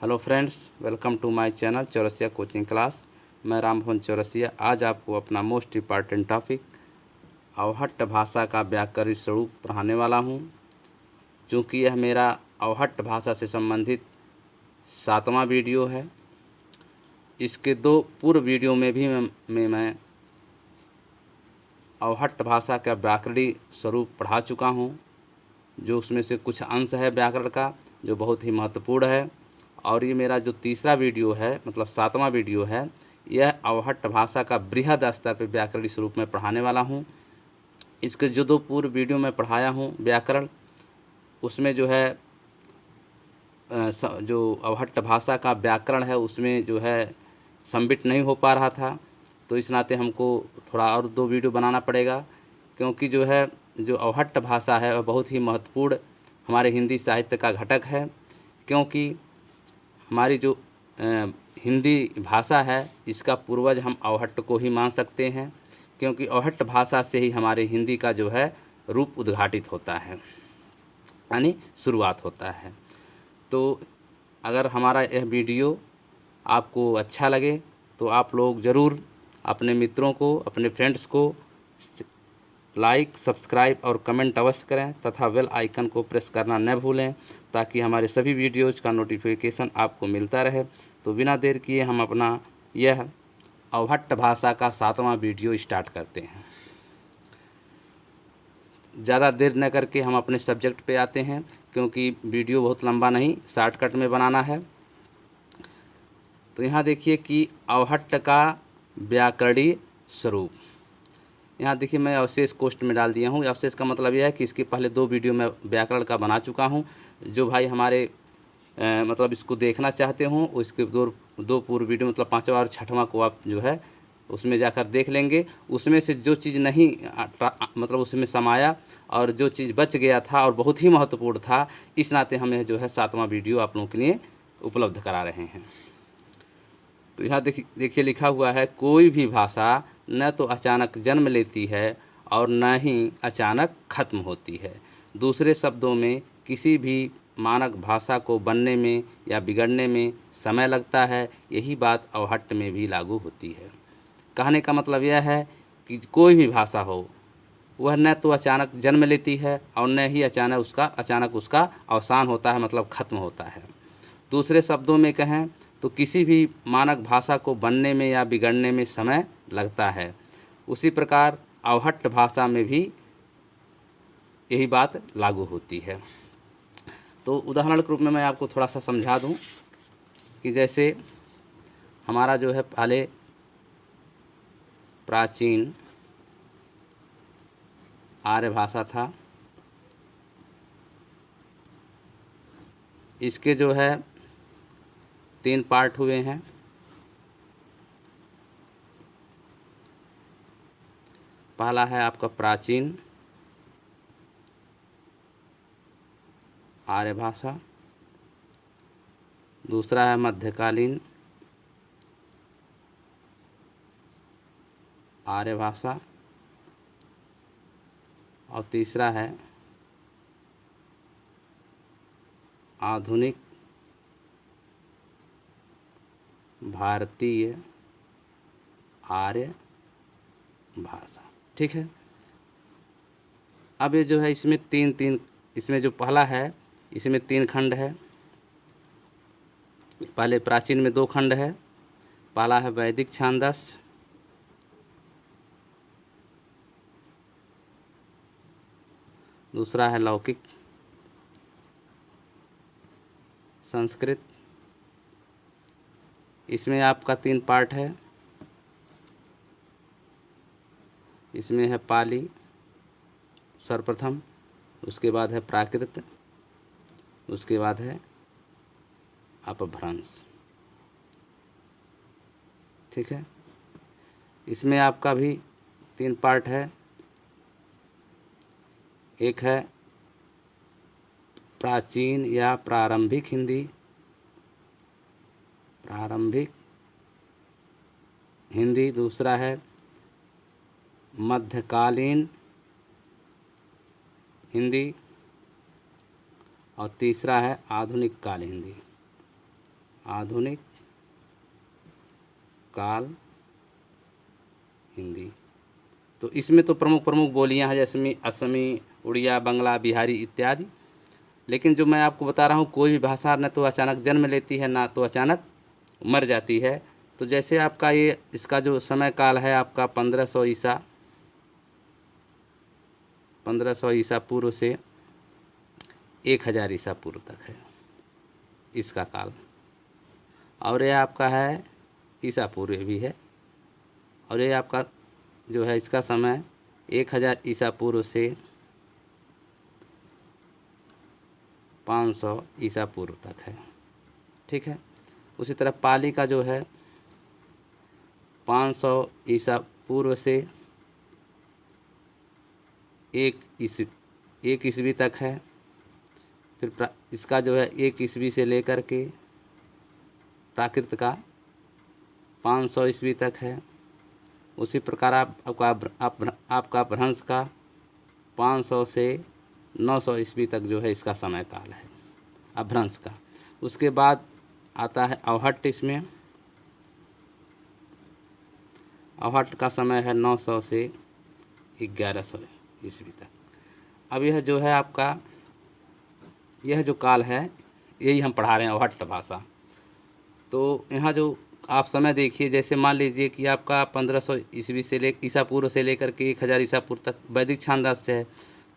Hello friends, welcome to my channel Chaurasia coaching class. मैं रामभवन चौरसिया आज आपको अपना मोस्ट इम्पॉर्टेंट टॉपिक अवहट्ट भाषा का व्याकरण स्वरूप पढ़ाने वाला हूं। चूँकि यह मेरा अवहट्ट भाषा से संबंधित 7वां वीडियो है। इसके 2 पूर्व वीडियो में भी मैं अवहट्ट भाषा का व्याकरणीय स्वरूप पढ़ा चुका हूं, जो उसमें से कुछ अंश है व्याकरण का जो बहुत ही महत्वपूर्ण है। और ये मेरा जो तीसरा वीडियो है, मतलब 7वां वीडियो है, यह अवहट्ट भाषा का बृहद स्तर पर व्याकरणीय स्वरूप में पढ़ाने वाला हूँ। इसके जो 2 पूर्व वीडियो में पढ़ाया हूँ व्याकरण, उसमें जो है जो अवहट्ट भाषा का व्याकरण है उसमें जो है सम्मिलित नहीं हो पा रहा था, तो इस नाते हमको थोड़ा और 2 वीडियो बनाना पड़ेगा। क्योंकि जो है जो अवहट्ट भाषा है वह बहुत ही महत्वपूर्ण हमारे हिंदी साहित्य का घटक है। क्योंकि हमारी जो हिंदी भाषा है इसका पूर्वज हम अवहट्ट को ही मान सकते हैं। क्योंकि अवहट्ट भाषा से ही हमारे हिंदी का जो है रूप उद्घाटित होता है, यानी शुरुआत होता है। तो अगर हमारा यह वीडियो आपको अच्छा लगे तो आप लोग ज़रूर अपने मित्रों को, अपने फ्रेंड्स को लाइक, सब्सक्राइब और कमेंट अवश्य करें तथा बेल आइकन को प्रेस करना न भूलें, ताकि हमारे सभी वीडियोज़ का नोटिफिकेशन आपको मिलता रहे। तो बिना देर किए हम अपना यह अवहट्ट भाषा का 7वां वीडियो स्टार्ट करते हैं। ज़्यादा देर न करके हम अपने सब्जेक्ट पे आते हैं, क्योंकि वीडियो बहुत लंबा नहीं, शॉर्टकट में बनाना है। तो यहाँ देखिए कि अवहट्ट का व्याकरणीय स्वरूप, यहाँ देखिए मैं अवशेष कोष्ठ में डाल दिया हूँ। अवशेष का मतलब यह है कि इसके पहले 2 वीडियो मैं व्याकरण का बना चुका हूँ। जो भाई हमारे मतलब इसको देखना चाहते हों उसके 2 पूर्व वीडियो, मतलब 5वां और 6वां को आप जो है उसमें जाकर देख लेंगे। उसमें से जो चीज़ नहीं मतलब उसमें समाया और जो चीज़ बच गया था और बहुत ही महत्वपूर्ण था, इस नाते हमें जो है 7वां वीडियो आप लोगों के लिए उपलब्ध करा रहे हैं। तो यहाँ देखिए लिखा हुआ है, कोई भी भाषा न तो अचानक जन्म लेती है और न ही अचानक खत्म होती है। दूसरे शब्दों में किसी भी मानक भाषा को बनने में या बिगड़ने में समय लगता है। यही बात अवहट्ट में भी लागू होती है। कहने का मतलब यह है कि कोई भी भाषा हो वह न तो अचानक जन्म लेती है और न ही अचानक उसका अवसान होता है, मतलब खत्म होता है। दूसरे शब्दों में कहें तो किसी भी मानक भाषा को बनने में या बिगड़ने में समय लगता है। उसी प्रकार अवहट्ट भाषा में भी यही बात लागू होती है। तो उदाहरण के रूप में मैं आपको थोड़ा सा समझा दूं कि जैसे हमारा जो है पहले प्राचीन आर्य भाषा था, इसके जो है 3 पार्ट हुए हैं। पहला है आपका प्राचीन आर्य भाषा, दूसरा है मध्यकालीन आर्य भाषा और तीसरा है आधुनिक भारतीय आर्य भाषा। ठीक है। अब ये जो है इसमें 3 इसमें जो पहला है इसमें 3 खंड है। पहले प्राचीन में 2 खंड है। पहला है वैदिक छांदस, दूसरा है लौकिक संस्कृत। इसमें आपका 3 पार्ट है। इसमें है पाली सर्वप्रथम, उसके बाद है प्राकृत, उसके बाद है अपभ्रंश। ठीक है। इसमें आपका भी 3 पार्ट है। एक है प्राचीन या प्रारंभिक हिंदी, दूसरा है मध्यकालीन हिंदी और तीसरा है आधुनिक काल हिंदी। आधुनिक काल हिंदी। तो इसमें तो प्रमुख प्रमुख बोलियां हैं, जैसे असमी, उड़िया, बंगला, बिहारी इत्यादि। लेकिन जो मैं आपको बता रहा हूँ, कोई भी भाषा न तो अचानक जन्म लेती है ना तो अचानक मर जाती है। तो जैसे आपका ये इसका जो समय काल है आपका 1500 ईसा पूर्व से 1000 ईसा पूर्व तक है इसका काल। और ये आपका है ईसा पूर्व भी है, और ये आपका जो है इसका समय 1000 ईसा पूर्व से 500 ईसा पूर्व तक है। ठीक है। उसी तरह पाली का जो है 500 ईसा पूर्व से 1 ईस्वी तक है। फिर इसका जो है 1 ईस्वी से लेकर के प्राकृत का 500 ईस्वी तक है। उसी प्रकार आपका भ्रंश का 500 से 900 ईस्वी तक जो है इसका समय काल है अपभ्रंश का। उसके बाद आता है अवहट्ट। इसमें अवहट्ट का समय है 900 से 1100 ईस्वी तक। अब यह जो है आपका यह जो काल है यही हम पढ़ा रहे हैं अवहट्ट भाषा। तो यहाँ जो आप समय देखिए, जैसे मान लीजिए कि आपका 1500 ईस्वी से ईसा पूर्व से लेकर के 1000 ईसा पूर्व तक वैदिक छांदस है।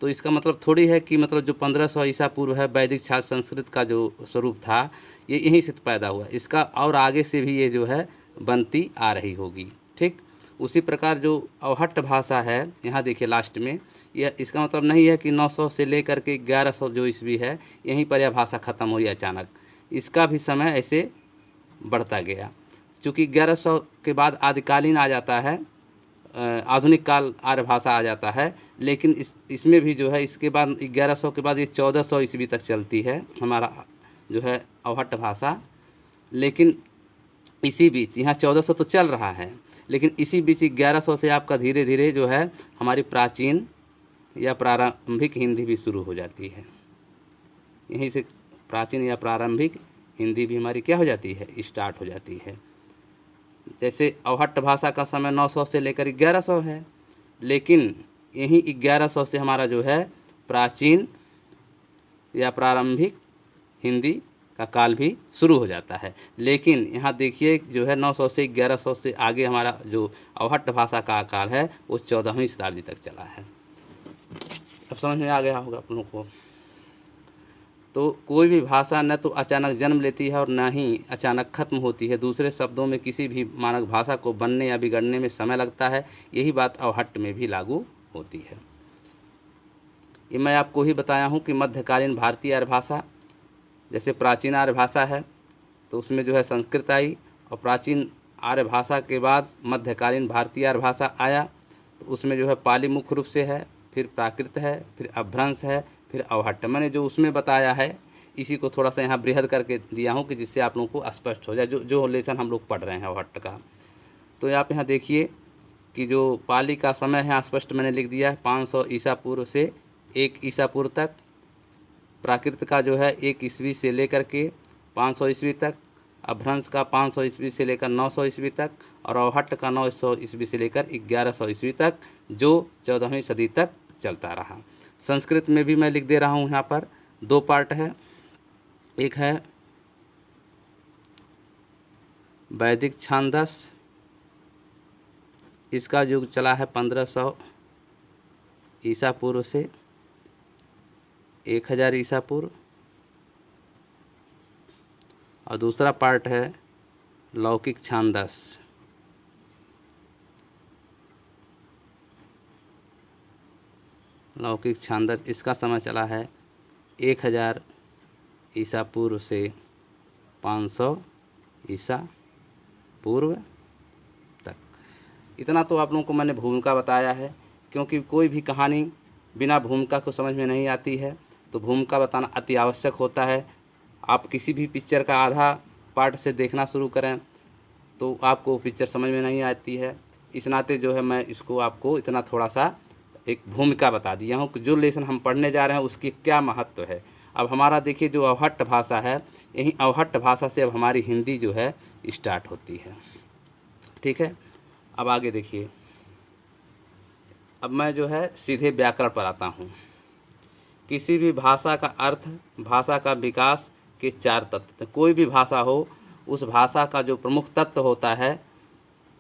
तो इसका मतलब थोड़ी है कि मतलब जो 1500 ईसा पूर्व है वैदिक छांद संस्कृत का जो स्वरूप था ये यहीं से पैदा हुआ। इसका और आगे से भी ये जो है बनती आ रही होगी। ठीक। उसी प्रकार जो अवहट्ट भाषा है यहाँ देखिए लास्ट में, यह इसका मतलब नहीं है कि 900 से लेकर के 1100 जो ईस्वी है यहीं पर यह भाषा ख़त्म हुई अचानक। इसका भी समय ऐसे बढ़ता गया, चूँकि 1100 के बाद आदिकालीन आ जाता है, आधुनिक काल आर्य भाषा आ जाता है। लेकिन इसमें भी जो है इसके बाद 1100 के बाद ये 1400 ईस्वी तक चलती है हमारा जो है अवहट्ट भाषा। लेकिन इसी बीच यहाँ 1400 तो चल रहा है, लेकिन इसी बीच 1100 से आपका धीरे धीरे जो है हमारी प्राचीन या प्रारंभिक हिंदी भी शुरू हो जाती है। यहीं से प्राचीन या प्रारंभिक हिंदी भी हमारी क्या हो जाती है, स्टार्ट हो जाती है। जैसे अवहट्ट भाषा का समय 900 से लेकर 1100 है, लेकिन यहीं 1100 से हमारा जो है प्राचीन या प्रारंभिक हिंदी का काल भी शुरू हो जाता है। लेकिन यहाँ देखिए जो है 900 से 1100 से आगे हमारा जो अवहट्ट भाषा का काल है वो 14वीं शताब्दी तक चला है। अब समझ में आ गया होगा आप लोगों को। तो कोई भी भाषा न तो अचानक जन्म लेती है और न ही अचानक खत्म होती है। दूसरे शब्दों में किसी भी मानक भाषा को बनने या बिगड़ने में समय लगता है। यही बात अवहट्ट में भी लागू होती है। ये मैं आपको ही बताया हूँ कि मध्यकालीन भारतीय आर्य भाषा, जैसे प्राचीन आर्य भाषा है तो उसमें जो है संस्कृत आई, और प्राचीन आर्य भाषा के बाद मध्यकालीन भारतीय आर्य भाषा आया तो उसमें जो है पाली मुख्य रूप से है, फिर प्राकृत है, फिर अपभ्रंश है, फिर अवहट्ट। मैंने जो उसमें बताया है इसी को थोड़ा सा यहाँ बृहद करके दिया हूँ कि जिससे आप लोगों को स्पष्ट हो जाए जो लेसन हम लोग पढ़ रहे हैं अवहट्ट का। तो आप यहाँ देखिए कि जो पाली का समय है स्पष्ट मैंने लिख दिया है 500 ईसा पूर्व से 1 ईसा पूर्व तक। प्राकृत का जो है 1 ईस्वी से लेकर के 500 ईस्वी तक, अपभ्रंश का 500 ईस्वी से लेकर 900 ईस्वी तक, और अवहट्ट का 900 ईस्वी से लेकर 1100 ईस्वी तक, जो 14वीं सदी तक चलता रहा। संस्कृत में भी मैं लिख दे रहा हूँ, यहाँ पर 2 पार्ट है। एक है वैदिक छांदस, इसका युग चला है 1500 ईसा पूर्व से 1000 ईसा पूर्व, और दूसरा पार्ट है लौकिक छांदस। लौकिक छांदस इसका समय चला है 1000 ईसा पूर्व से 500 ईसा पूर्व तक। इतना तो आप लोगों को मैंने भूमिका बताया है, क्योंकि कोई भी कहानी बिना भूमिका को समझ में नहीं आती है। तो भूमिका बताना अति आवश्यक होता है। आप किसी भी पिक्चर का आधा पार्ट से देखना शुरू करें तो आपको पिक्चर समझ में नहीं आती है। इस नाते जो है मैं इसको आपको इतना थोड़ा सा एक भूमिका बता दिया हूँ कि जो लेसन हम पढ़ने जा रहे हैं उसकी क्या महत्व है। अब हमारा देखिए जो अवहट्ट भाषा है, यही अवहट्ट भाषा से अब हमारी हिंदी जो है स्टार्ट होती है। ठीक है, अब आगे देखिए। अब मैं जो है सीधे व्याकरण पर आता हूँ। किसी भी भाषा का अर्थ, भाषा का विकास के 4 तत्व। कोई भी भाषा हो, उस भाषा का जो प्रमुख तत्व होता है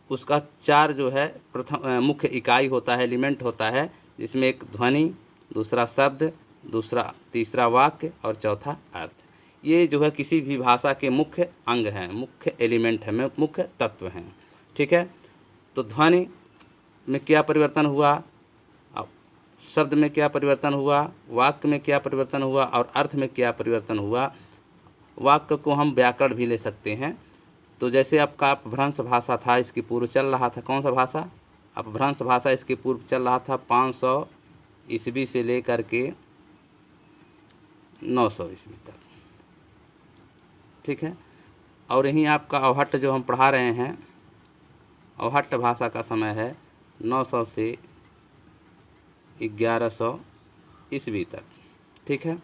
उसका 4 जो है प्रथम मुख्य इकाई होता है, एलिमेंट होता है, जिसमें एक ध्वनि, दूसरा शब्द, तीसरा वाक्य और चौथा अर्थ। ये जो है किसी भी भाषा के मुख्य अंग हैं, मुख्य एलिमेंट हैं, मुख्य तत्व हैं। ठीक है, तो ध्वनि में क्या परिवर्तन हुआ, शब्द में क्या परिवर्तन हुआ, वाक्य में क्या परिवर्तन हुआ और अर्थ में क्या परिवर्तन हुआ। वाक्य को हम व्याकरण भी ले सकते हैं। तो जैसे आपका अपभ्रंश भाषा था, इसकी पूर्व चल रहा था कौन सा भाषा, अपभ्रंश भाषा, इसके पूर्व चल रहा था 500 ईस्वी से लेकर के 900 ईस्वी तक। ठीक है, और यहीं आपका अवहट्ट जो हम पढ़ा रहे हैं, अवहट्ट भाषा का समय है 900 से 1100 ईस्वी तक। ठीक है,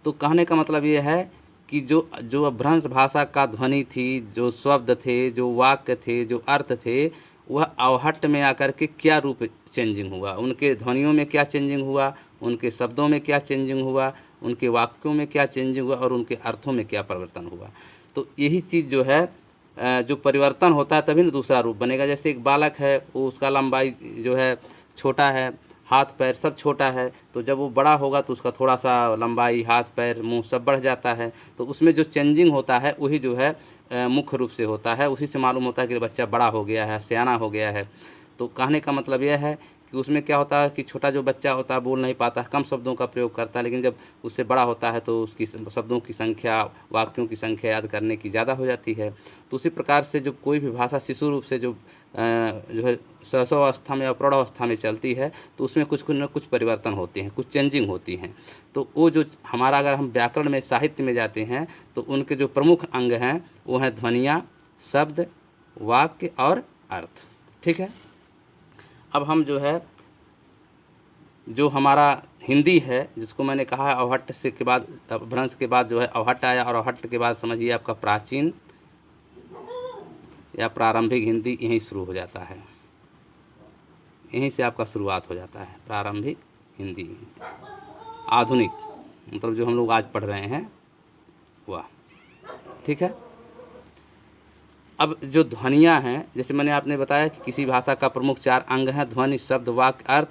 तो कहने का मतलब ये है कि जो अपभ्रंश भाषा का ध्वनि थी, जो शब्द थे, जो वाक्य थे, जो अर्थ थे, वह अवहट्ट में आकर के क्या रूप चेंजिंग हुआ, उनके ध्वनियों में क्या चेंजिंग हुआ, उनके शब्दों में क्या चेंजिंग हुआ, उनके वाक्यों में क्या चेंजिंग हुआ और उनके अर्थों में क्या परिवर्तन हुआ। तो यही चीज़ जो है जो परिवर्तन होता है तभी ना दूसरा रूप बनेगा। जैसे एक बालक है, वो उसका लंबाई जो है छोटा है, हाथ पैर सब छोटा है, तो जब वो बड़ा होगा तो उसका थोड़ा सा लंबाई, हाथ पैर, मुंह सब बढ़ जाता है। तो उसमें जो चेंजिंग होता है वही जो है मुख्य रूप से होता है, उसी से मालूम होता है कि बच्चा बड़ा हो गया है, सियाना हो गया है। तो कहने का मतलब यह है कि उसमें क्या होता है कि छोटा जो बच्चा होता है बोल नहीं पाता, कम शब्दों का प्रयोग करता है, लेकिन जब उससे बड़ा होता है तो उसकी शब्दों की संख्या, वाक्यों की संख्या याद करने की ज़्यादा हो जाती है। तो उसी प्रकार से जो कोई भी भाषा शिशु रूप से जो है शैशवावस्था में या प्रौढ़ावस्था में चलती है, तो उसमें कुछ न कुछ परिवर्तन होते हैं, कुछ चेंजिंग होती हैं। तो वो जो हमारा, अगर हम व्याकरण में, साहित्य में जाते हैं तो उनके जो प्रमुख अंग हैं वो हैं ध्वनियाँ, शब्द, वाक्य और अर्थ। ठीक है, अब हम जो है जो हमारा हिंदी है, जिसको मैंने कहा है अवहट्ट से के बाद, अपभ्रंश के बाद जो है अवहट्ट आया, और अवहट्ट के बाद समझिए आपका प्राचीन या प्रारंभिक हिंदी यहीं शुरू हो जाता है, यहीं से आपका शुरुआत हो जाता है प्रारंभिक हिंदी। आधुनिक मतलब जो हम लोग आज पढ़ रहे हैं वह। ठीक है, अब जो ध्वनियाँ हैं, जैसे मैंने आपने बताया कि किसी भाषा का प्रमुख 4 अंग हैं, ध्वनि, शब्द, वाक्य, अर्थ।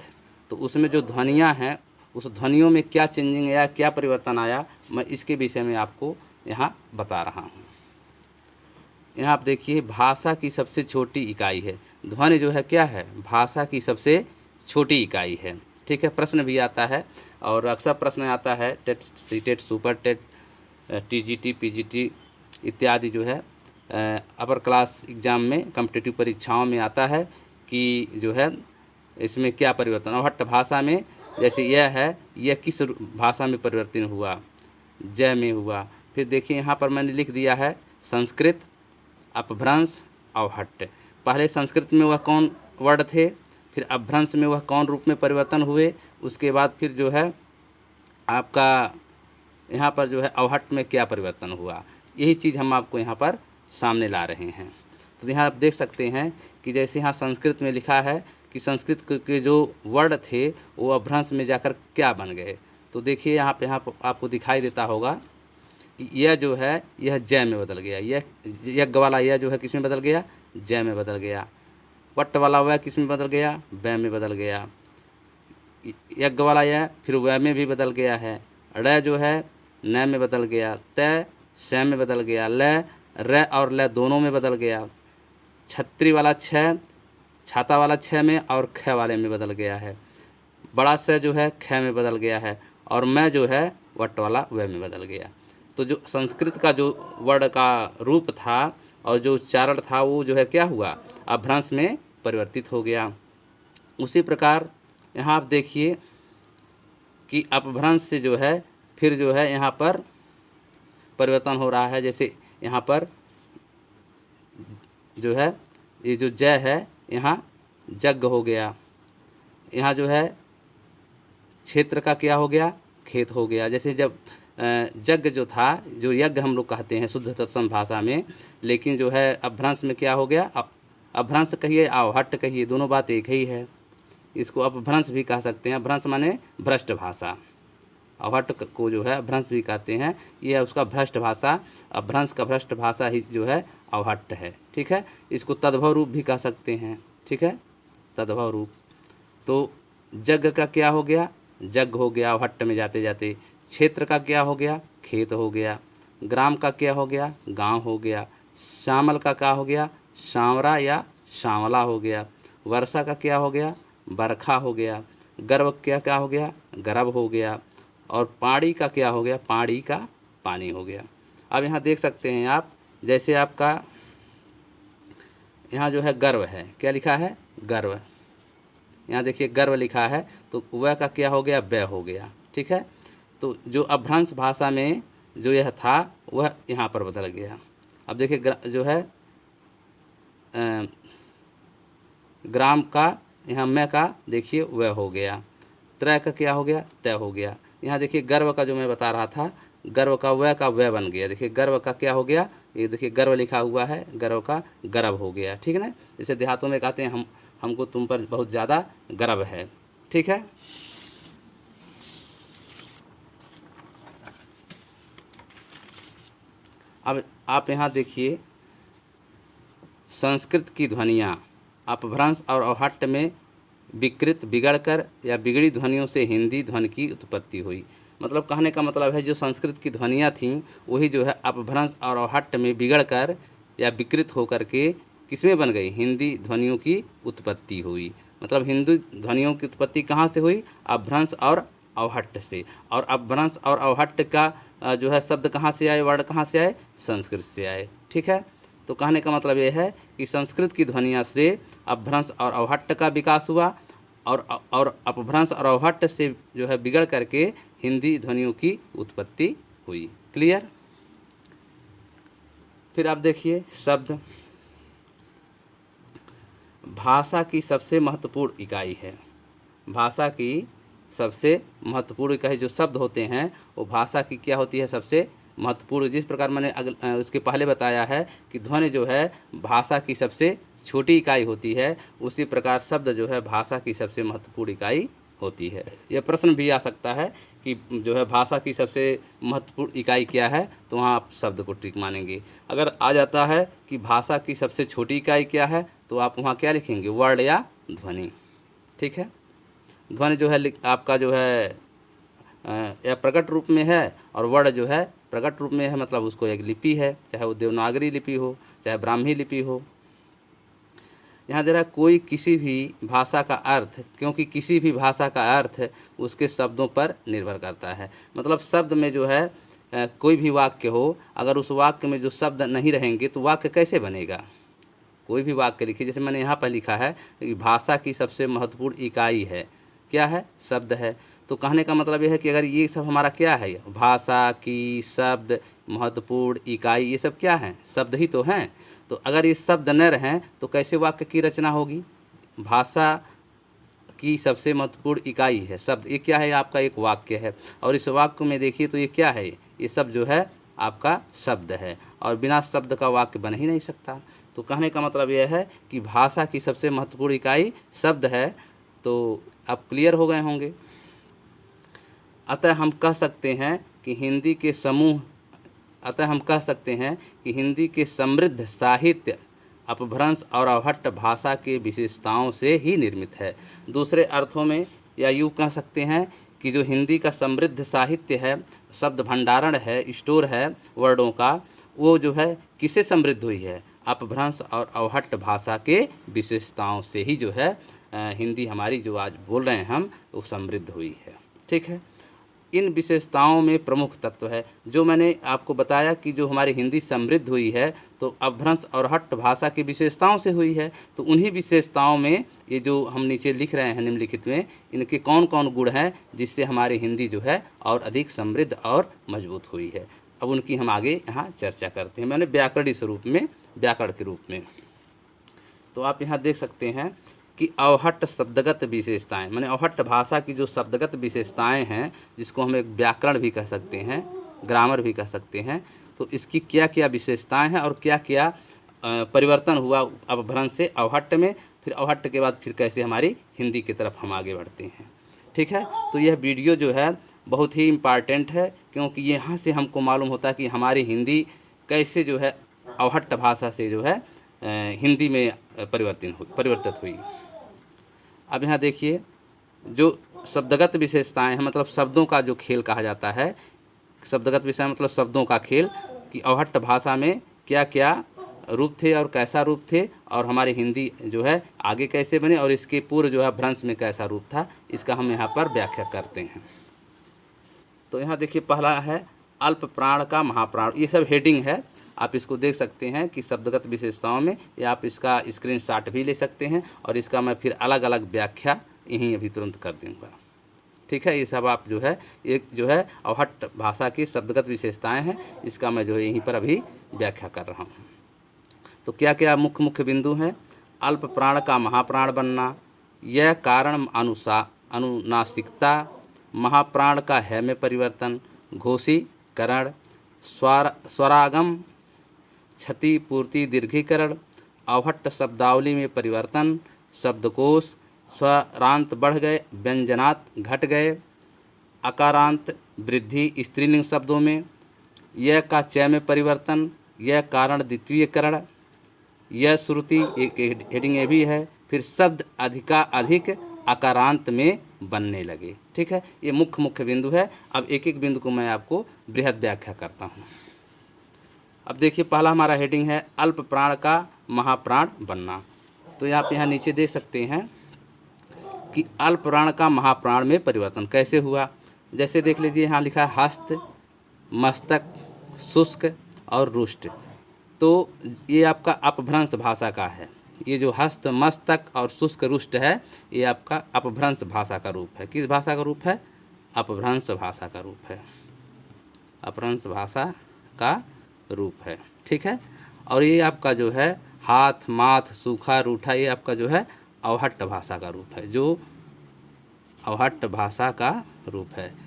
तो उसमें जो ध्वनियाँ हैं, उस ध्वनियों में क्या चेंजिंग आया, क्या परिवर्तन आया, मैं इसके विषय में आपको यहाँ बता रहा हूँ। यहाँ आप देखिए, भाषा की सबसे छोटी इकाई है ध्वनि। जो है क्या है, भाषा की सबसे छोटी इकाई है। ठीक है, प्रश्न भी आता है और अक्सर प्रश्न आता है TET, CTET, super TET, TGT, PGT इत्यादि जो है अपर क्लास एग्ज़ाम में, कॉम्पिटिटिव परीक्षाओं में आता है कि जो है इसमें क्या परिवर्तन। अवहट्ट भाषा में जैसे यह है, यह किस भाषा में परिवर्तन हुआ, जय में हुआ। फिर देखिए यहाँ पर मैंने लिख दिया है संस्कृत, अपभ्रंश, अवहट्ट। पहले संस्कृत में वह कौन वर्ड थे, फिर अपभ्रंश में वह कौन रूप में परिवर्तन हुए, उसके बाद फिर जो है आपका यहाँ पर जो है अवहट्ट में क्या परिवर्तन हुआ। यही चीज़ हम आपको यहाँ पर सामने ला रहे हैं। तो यहाँ आप देख सकते हैं कि जैसे यहाँ संस्कृत में लिखा है कि संस्कृत के जो वर्ड थे वो अपभ्रंश में जाकर क्या बन गए। तो देखिए यहाँ पे आपको दिखाई देता होगा कि यह जो है यह जय में बदल गया, यह यज्ञ वाला यह जो है किस में बदल गया, जय में बदल गया। वट वाला वह किस में बदल गया, वह में बदल गया। यज्ञ वाला यह फिर वह में भी बदल गया है। ड़ जो है न में बदल गया, तय श में बदल गया, ल र और ल दोनों में बदल गया। छत्री वाला छ, छाता वाला छ में और ख वाले में बदल गया है। बड़ा स जो है ख में बदल गया है और मैं जो है वट वाला वह में बदल गया। तो जो संस्कृत का जो वर्ड का रूप था और जो उच्चारण था वो जो है क्या हुआ, अपभ्रंश में परिवर्तित हो गया। उसी प्रकार यहाँ आप देखिए कि अपभ्रंश से जो है फिर जो है यहाँ पर परिवर्तन हो रहा है। जैसे यहाँ पर जो है ये जो जय है यहाँ यज्ञ हो गया, यहाँ जो है क्षेत्र का क्या हो गया, खेत हो गया। जैसे जब यज्ञ जो था, जो यज्ञ हम लोग कहते हैं शुद्ध तत्सम भाषा में, लेकिन जो है अपभ्रंश में क्या हो गया, अपभ्रंश कहिए आवहट्ट कहिए, दोनों बात एक ही है। इसको अपभ्रंश भी कह सकते हैं। अपभ्रंश माने भ्रष्ट भाषा, अवहट्ट को जो है अपभ्रंश भी कहते हैं। ये है उसका भ्रष्ट भाषा, अपभ्रंश का भ्रष्ट भाषा ही जो है अवहट्ट है। ठीक है, इसको तद्भव रूप भी कह सकते हैं। ठीक है, तद्भव रूप। तो जग का क्या हो गया, जग हो गया अवहट्ट में जाते जाते। क्षेत्र का क्या हो गया, खेत हो गया। ग्राम का क्या हो गया, गांव हो गया। श्यामल का क्या हो गया, सांवरा या सांवला हो गया। वर्षा का क्या हो गया, बरखा हो गया। गर्भ क्या क्या हो गया, गर्भ हो गया। और पाड़ी का क्या हो गया, पाड़ी का पानी हो गया। अब यहाँ देख सकते हैं आप, जैसे आपका यहाँ जो है गर्व है, क्या लिखा है, गर्व। यहाँ देखिए गर्व लिखा है, तो वह का क्या हो गया, बै हो गया। ठीक है, तो जो अपभ्रंश भाषा में जो यह था वह यहाँ पर बदल गया। अब देखिए जो है ग्राम का यहाँ मैं का देखिए वह हो गया। त्रय का क्या हो गया, तय हो गया। यहाँ देखिए गर्व का जो मैं बता रहा था, गर्व का वह बन गया। देखिए गर्व का क्या हो गया, ये देखिए गर्व लिखा हुआ है, गर्व का गर्व हो गया। ठीक है ना, जैसे देहातों में कहते हैं हमको तुम पर बहुत ज़्यादा गर्व है। ठीक है, अब आप यहाँ देखिए संस्कृत की ध्वनियाँ अपभ्रंश और अवहट्ट में विकृत बिगड़कर या बिगड़ी ध्वनियों से हिंदी ध्वनि की उत्पत्ति हुई। मतलब कहने का मतलब है जो संस्कृत की ध्वनियाँ थीं वही जो है अपभ्रंश और अवहट्ट में बिगड़कर या विकृत होकर के किसमें बन गई, हिंदी ध्वनियों की उत्पत्ति हुई। मतलब हिंदी ध्वनियों की उत्पत्ति कहाँ से हुई, अपभ्रंश और अवहट्ट से। और अपभ्रंश और अवहट्ट का जो है शब्द कहाँ से आए, वर्ड कहाँ से आए, संस्कृत से आए। ठीक है, तो कहने का मतलब ये है कि संस्कृत की ध्वनियाँ से अपभ्रंश और अवहट्ट का विकास हुआ और अपभ्रंश और अवहट्ट से जो है बिगड़ करके हिंदी ध्वनियों की उत्पत्ति हुई। क्लियर। फिर आप देखिए शब्द भाषा की सबसे महत्वपूर्ण इकाई है। भाषा की सबसे महत्वपूर्ण इकाई जो शब्द होते हैं वो भाषा की क्या होती है, सबसे महत्वपूर्ण। जिस प्रकार मैंने उसके पहले बताया है कि ध्वनि जो है भाषा की सबसे छोटी इकाई होती है, उसी प्रकार शब्द जो है भाषा की सबसे महत्वपूर्ण इकाई होती है। यह प्रश्न भी आ सकता है कि जो है भाषा की सबसे महत्वपूर्ण इकाई क्या है, तो वहाँ आप शब्द को ठीक मानेंगे। अगर आ जाता है कि भाषा की सबसे छोटी इकाई क्या है, तो आप वहाँ क्या लिखेंगे, वर्ड या ध्वनि। ठीक है, ध्वनि जो है आपका जो है या प्रकट रूप में है और वर्ड जो है प्रकट रूप में है, मतलब उसको एक लिपि है, चाहे वो देवनागरी लिपि हो चाहे ब्राह्मी लिपि हो। यहाँ दे रहा है कोई किसी भी भाषा का अर्थ, क्योंकि किसी भी भाषा का अर्थ उसके शब्दों पर निर्भर करता है। मतलब शब्द में जो है कोई भी वाक्य हो, अगर उस वाक्य में जो शब्द नहीं रहेंगे तो वाक्य कैसे बनेगा। कोई भी वाक्य लिखिए, जैसे मैंने यहाँ पर लिखा है कि भाषा की सबसे महत्वपूर्ण इकाई है, क्या है, शब्द है। तो कहने का मतलब यह है कि अगर ये सब हमारा क्या है, भाषा की शब्द महत्वपूर्ण इकाई, ये सब क्या है, शब्द ही तो हैं। तो अगर ये शब्द न रहें तो कैसे वाक्य की रचना होगी। भाषा की सबसे महत्वपूर्ण इकाई है शब्द, ये क्या है, आपका एक वाक्य है। और इस वाक्य में देखिए तो ये क्या है, ये सब जो है आपका शब्द है, और बिना शब्द का वाक्य बन ही नहीं सकता। तो कहने का मतलब यह है कि भाषा की सबसे महत्वपूर्ण इकाई शब्द है। तो आप क्लियर हो गए होंगे। अतः हम कह सकते हैं कि हिंदी के समृद्ध साहित्य अपभ्रंश और अवहट्ट भाषा के विशेषताओं से ही निर्मित है। दूसरे अर्थों में या यूँ कह सकते हैं कि जो हिंदी का समृद्ध साहित्य है, शब्द भंडारण है, स्टोर है वर्डों का, वो जो है किससे समृद्ध हुई है, अपभ्रंश और अवहट्ट भाषा के विशेषताओं से ही जो है हिंदी हमारी जो आज बोल रहे हैं हम, वो समृद्ध हुई है। ठीक है, इन विशेषताओं में प्रमुख तत्व है जो मैंने आपको बताया कि जो हमारी हिंदी समृद्ध हुई है तो अपभ्रंश और अवहट्ट भाषा की विशेषताओं से हुई है। तो उन्हीं विशेषताओं में ये जो हम नीचे लिख रहे हैं निम्नलिखित में, इनके कौन कौन गुण हैं जिससे हमारी हिंदी जो है और अधिक समृद्ध और मजबूत हुई है। अब उनकी हम आगे यहाँ चर्चा करते हैं, मैंने व्याकरणिक स्वरूप में, व्याकरण के रूप में। तो आप यहाँ देख सकते हैं कि अवहट्ट शब्दगत विशेषताएं, माने अवहट्ट भाषा की जो शब्दगत विशेषताएं हैं, जिसको हम एक व्याकरण भी कह सकते हैं, ग्रामर भी कह सकते हैं, तो इसकी क्या क्या विशेषताएं हैं और क्या क्या परिवर्तन हुआ अपभ्रंश से अवहट्ट में, फिर अवहट्ट के बाद फिर कैसे हमारी हिंदी की तरफ हम आगे बढ़ते हैं। ठीक है, तो यह वीडियो जो है बहुत ही इम्पॉर्टेंट है, क्योंकि यहाँ से हमको मालूम होता है कि हमारी हिंदी कैसे जो है अवहट्ट भाषा से जो है हिंदी में परिवर्तित हुई। अब यहाँ देखिए, जो शब्दगत विशेषताएं हैं, मतलब शब्दों का जो खेल कहा जाता है, शब्दगत विषय मतलब शब्दों का खेल, कि अवहट्ट भाषा में क्या क्या रूप थे और कैसा रूप थे, और हमारी हिंदी जो है आगे कैसे बने, और इसके पूर्व जो है भ्रंश में कैसा रूप था, इसका हम यहाँ पर व्याख्या करते हैं। तो यहाँ देखिए, पहला है अल्प प्राण का महाप्राण। ये सब हेडिंग है, आप इसको देख सकते हैं कि शब्दगत विशेषताओं में, या आप इसका स्क्रीनशॉट भी ले सकते हैं, और इसका मैं फिर अलग अलग व्याख्या यहीं अभी तुरंत कर दूँगा। ठीक है, ये सब आप जो है एक जो है अवहट्ट भाषा की शब्दगत विशेषताएं हैं, इसका मैं जो है यहीं पर अभी व्याख्या कर रहा हूँ। तो क्या क्या मुख्य बिंदु हैं? अल्प प्राण का महाप्राण बनना, यह कारण अनुनासिकता, महाप्राण का है में परिवर्तन, घोषीकरण, स्वरागम, क्षतिपूर्ति, दीर्घीकरण, अवहट्ट शब्दावली में परिवर्तन, शब्दकोश, स्वरांत बढ़ गए, व्यंजनात घट गए, अकारांत वृद्धि स्त्रीलिंग शब्दों में, यह का चय में परिवर्तन, यह कारण द्वितीयकरण, यह श्रुति, एक हेडिंग ये भी है, फिर शब्द अधिक अकारांत में बनने लगे। ठीक है, ये मुख्य बिंदु है। अब एक एक बिंदु को मैं आपको बृहद व्याख्या करता हूँ। अब देखिए, पहला हमारा हेडिंग है अल्प प्राण का महाप्राण बनना। तो आप यहाँ नीचे देख सकते हैं कि अल्प प्राण का महाप्राण में परिवर्तन कैसे हुआ। जैसे देख लीजिए, यहाँ लिखा है हस्त, मस्तक, शुष्क और रुष्ट। तो ये आपका अपभ्रंश भाषा का है। ये जो हस्त, मस्तक और शुष्क, रुष्ट है, ये आपका अपभ्रंश भाषा का रूप है। किस भाषा का रूप है? अपभ्रंश भाषा का रूप है। अपभ्रंश भाषा का रूप है। ठीक है, और ये आपका जो है हाथ, माथ, सूखा, रूठा, ये आपका जो है अवहट्ट भाषा का रूप है, जो अवहट्ट भाषा का रूप है।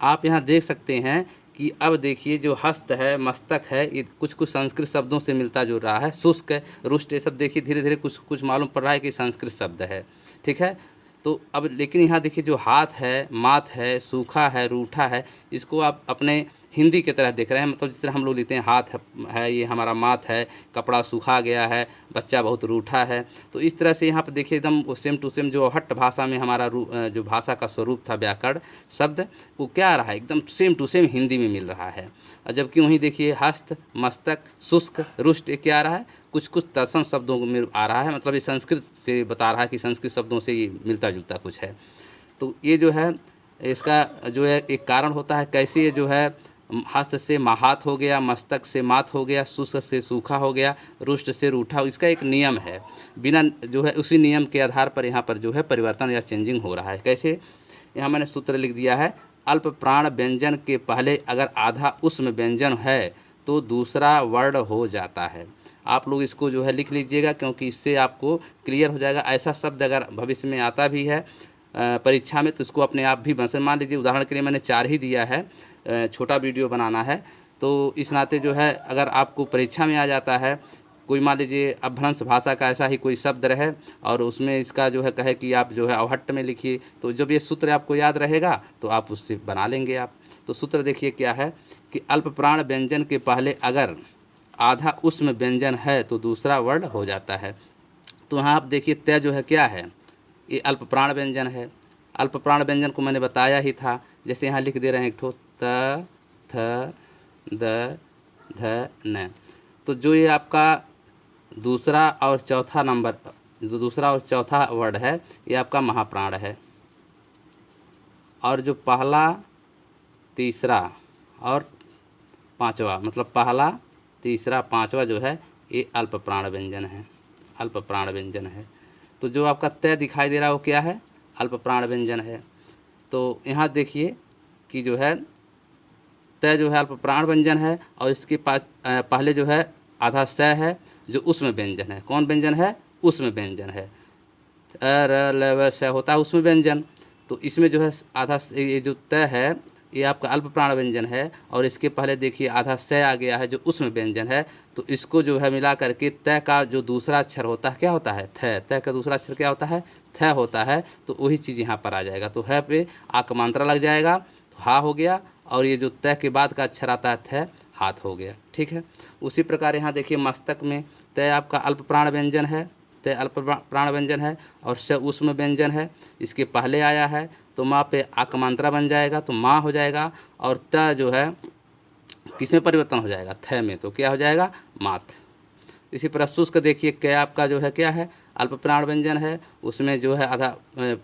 आप यहाँ देख सकते हैं कि अब देखिए, जो हस्त है, मस्तक है, ये कुछ संस्कृत शब्दों से मिलता जुल रहा है। शुष्क, रुष्ट, ये सब देखिए धीरे धीरे कुछ मालूम पड़ रहा है कि संस्कृत शब्द है। ठीक है, तो अब लेकिन यहाँ देखिए, जो हाथ है, माथ है, सूखा है, रूठा है, इसको आप अपने हिंदी की तरह देख रहे हैं। मतलब जिस तरह हम लोग लिखते हैं हाथ है, ये हमारा माथ है, कपड़ा सूखा गया है, बच्चा बहुत रूठा है। तो इस तरह से यहाँ पर देखिए एकदम सेम टू सेम जो अवहट्ट भाषा में हमारा जो भाषा का स्वरूप था, व्याकरण शब्द, वो क्या आ रहा है, एकदम सेम टू सेम हिंदी में मिल रहा है। और जबकि वहीं देखिए हस्त, मस्तक, शुष्क, रुष्ट, ये क्या आ रहा है, कुछ तत्सम शब्दों में आ रहा है। मतलब ये संस्कृत से बता रहा है कि संस्कृत शब्दों से ये मिलता जुलता कुछ है। तो ये जो है इसका जो है एक कारण होता है, कैसे ये जो है हस्त से महात हो गया, मस्तक से मात हो गया, शुष्क से सूखा हो गया, रुष्ट से रूठा। इसका एक नियम है, बिना जो है उसी नियम के आधार पर यहाँ पर जो है परिवर्तन या चेंजिंग हो रहा है। कैसे? यहाँ मैंने सूत्र लिख दिया है, अल्प प्राण व्यंजन के पहले अगर आधा उष्म व्यंजन है तो दूसरा वर्ण हो जाता है। आप लोग इसको जो है लिख लीजिएगा, क्योंकि इससे आपको क्लियर हो जाएगा। ऐसा शब्द अगर भविष्य में आता भी है परीक्षा में, तो इसको अपने आप भी मान लीजिए, उदाहरण के लिए मैंने 4 ही दिया है, छोटा वीडियो बनाना है, तो इस नाते जो है अगर आपको परीक्षा में आ जाता है, कोई मान लीजिए अपभ्रंश भाषा का ऐसा ही कोई शब्द रहे और उसमें इसका जो है कहे कि आप जो है अवहट्ट में लिखिए, तो जब ये सूत्र आपको याद रहेगा तो आप उससे बना लेंगे आप। तो सूत्र देखिए क्या है कि अल्प प्राण व्यंजन के पहले अगर आधा उष्म व्यंजन है तो दूसरा वर्ण हो जाता है। तो यहाँ आप देखिए तय जो है क्या है, ये अल्प प्राण व्यंजन है। अल्प प्राण व्यंजन को मैंने बताया ही था, जैसे यहाँ लिख दे रहे हैं एक ठो त, थ, द, ध, न। तो जो ये आपका दूसरा और चौथा नंबर, जो दूसरा और चौथा वर्ड है, ये आपका महाप्राण है। और जो पहला, तीसरा और पांचवा, मतलब पहला, तीसरा, पांचवा जो है ये अल्प प्राण व्यंजन है, अल्प प्राण व्यंजन है। तो जो आपका तय दिखाई दे रहा है वो क्या है, अल्प प्राण व्यंजन है। तो यहाँ देखिए कि जो है तय जो है अल्प प्राण व्यंजन है, और इसके पास पहले जो है आधा स है जो उष्म व्यंजन है। कौन व्यंजन है? उसमें व्यंजन है। र ल व श होता है उसमें व्यंजन। तो इसमें जो है आधा ये जो त है ये आपका अल्प प्राण व्यंजन है, और इसके पहले देखिए आधा स आ गया है जो उसमें व्यंजन है। तो इसको जो है मिला करके त का जो दूसरा अक्षर होता है क्या होता है? थ। त का दूसरा अक्षर क्या होता है? थ होता है। तो वही चीज़ यहाँ पर आ जाएगा। तो है पे आ का मात्रा लग जाएगा, तो हा हो गया, और ये जो त के बाद का अक्षर आता है थ, हाथ हो गया। ठीक है। उसी प्रकार यहाँ देखिए मस्तक में त आपका अल्प प्राण व्यंजन है, त अल्प प्राण व्यंजन है, और स उसमें व्यंजन है। इसके पहले आया है तो माँ पे आ का मात्रा बन जाएगा, तो माँ हो जाएगा। और त जो है किसमें परिवर्तन हो जाएगा? थ में। तो क्या हो जाएगा? माथ। इसी प्रकार शुष्क देखिए क आपका जो है क्या है? अल्प प्राण व्यंजन है, उसमें जो है आधा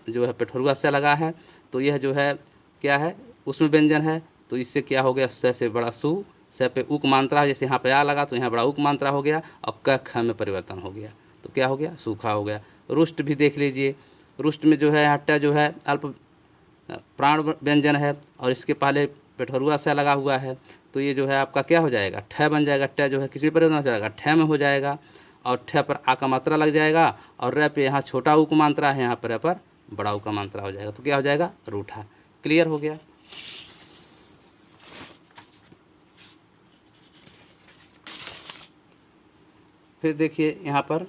जो है पेठरुआ से लगा है। तो यह जो है क्या है? उसमें व्यंजन है। तो इससे क्या हो गया? स से बड़ा सु, स पे उक मात्रा, जैसे यहाँ पे आ लगा तो यहाँ बड़ा उक मात्रा हो गया, और क ख में परिवर्तन हो गया। तो क्या हो गया? सूखा हो गया। रुष्ट भी देख लीजिए, रुष्ट में जो है हट्टा जो है अल्प प्राण व्यंजन है, और इसके पहले पेठरुआ से लगा हुआ है। तो ये जो है आपका क्या हो जाएगा? ठ बन जाएगा। ट जो है किस में परिवर्तन हो जाएगा? ठ में हो जाएगा, और ठ पर आ का मात्रा लग जाएगा, और र पे यहाँ छोटा उ का मात्रा है, यहाँ पर बड़ा उ का मात्रा हो जाएगा। तो क्या हो जाएगा? रूठा। क्लियर हो गया। फिर देखिए यहाँ पर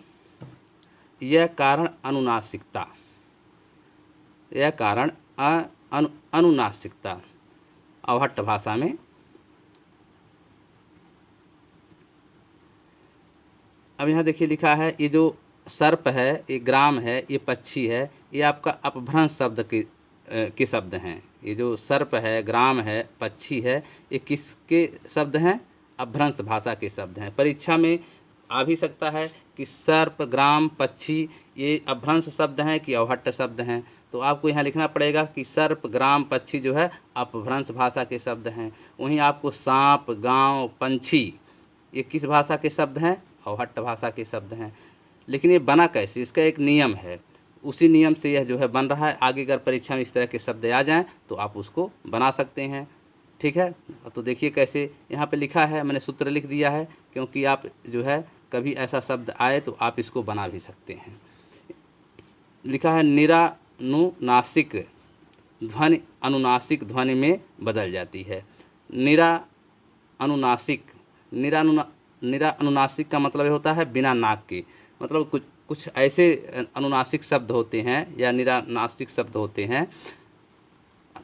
यह कारण अनुनासिकता, यह कारण अनुनासिकता अवहट्ट भाषा में। अब यहाँ देखिए लिखा है, ये जो सर्प है, ये ग्राम है, ये पक्षी है, ये आपका अपभ्रंश शब्द के शब्द हैं। ये जो सर्प है, ग्राम है, पक्षी है, ये किसके शब्द हैं? अपभ्रंश भाषा के शब्द हैं। परीक्षा में आ भी सकता है कि सर्प, ग्राम, पक्षी ये अपभ्रंश शब्द हैं कि अवहट्ट शब्द हैं। तो आपको यहाँ लिखना पड़ेगा कि सर्प, ग्राम, पक्षी जो है अपभ्रंश भाषा के शब्द हैं। वहीं आपको सांप, गांव, पंछी ये किस भाषा के शब्द हैं? अवहट्ट भाषा के शब्द हैं। लेकिन ये बना कैसे? इसका एक नियम है, उसी नियम से यह जो है बन रहा है। आगे अगर परीक्षा में इस तरह के शब्द आ जाएं तो आप उसको बना सकते हैं। ठीक है। तो देखिए कैसे यहाँ पे लिखा है, मैंने सूत्र लिख दिया है, क्योंकि आप जो है कभी ऐसा शब्द आए तो आप इसको बना भी सकते हैं। लिखा है निरानुनासिक ध्वनि अनुनासिक ध्वनि में बदल जाती है। निरानुनासिक, निरानुनासिक का मतलब होता है बिना नाक के। मतलब कुछ ऐसे अनुनासिक शब्द होते हैं या निरानुनासिक शब्द होते हैं,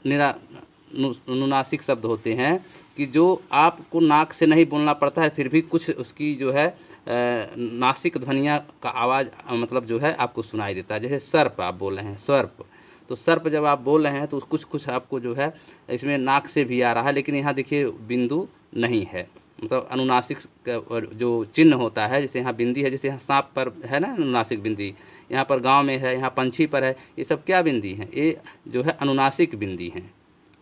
निरानुनासिक शब्द होते हैं कि जो आपको नाक से नहीं बोलना पड़ता है, फिर भी कुछ उसकी जो है नासिक ध्वनियाँ का आवाज़ मतलब जो है आपको सुनाई देता है। जैसे सर्प आप बोल रहे हैं, सर्प, तो सर्प जब आप बोल रहे हैं तो कुछ आपको जो है इसमें नाक से भी आ रहा है, लेकिन यहाँ देखिए बिंदु नहीं है। मतलब अनुनासिक जो चिन्ह होता है, जैसे यहाँ बिंदी है, जैसे यहाँ सांप पर है ना अनुनासिक बिंदी, यहाँ पर गांव में है, यहाँ पंछी पर है, ये सब क्या बिंदी हैं? ये जो है अनुनासिक बिंदी हैं।